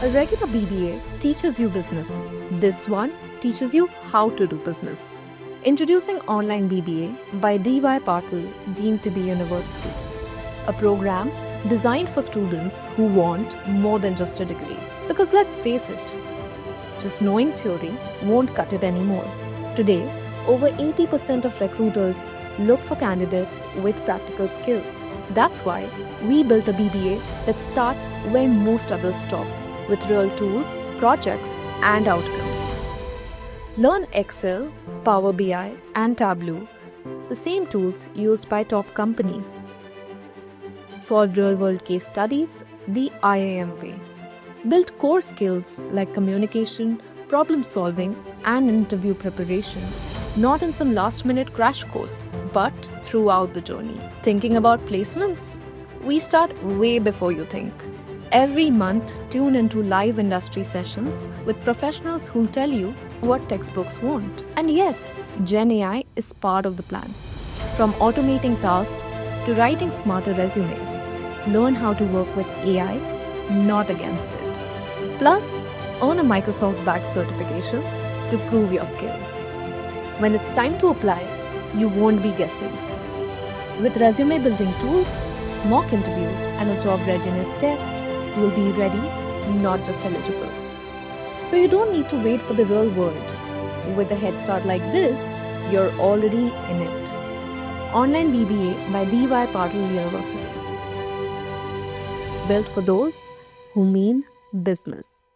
A regular BBA teaches you business. This one teaches you how to do business. Introducing Online BBA by Patil, deemed to be university. A program designed for students who want more than just a degree. Because let's face it, just knowing theory won't cut it anymore. Today, over 80% of recruiters look for candidates with practical skills. That's why we built a BBA that starts where most others stop, with real tools, projects, and outcomes. Learn Excel, Power BI, and Tableau, the same tools used by top companies. Solve real-world case studies the IIM way. Build core skills like communication, problem solving, and interview preparation, not in some last-minute crash course, but throughout the journey. Thinking about placements? We start way before you think. Every month, tune into live industry sessions with professionals who'll tell you what textbooks won't. And yes, Gen AI is part of the plan. From automating tasks to writing smarter resumes, learn how to work with AI, not against it. Plus, earn a Microsoft-backed certifications to prove your skills. When it's time to apply, you won't be guessing. With resume building tools, mock interviews, and a job readiness test, you'll be ready, not just eligible. So you don't need to wait for the real world. With a head start like this, you're already in it. Online BBA by Patil University. Built for those who mean business.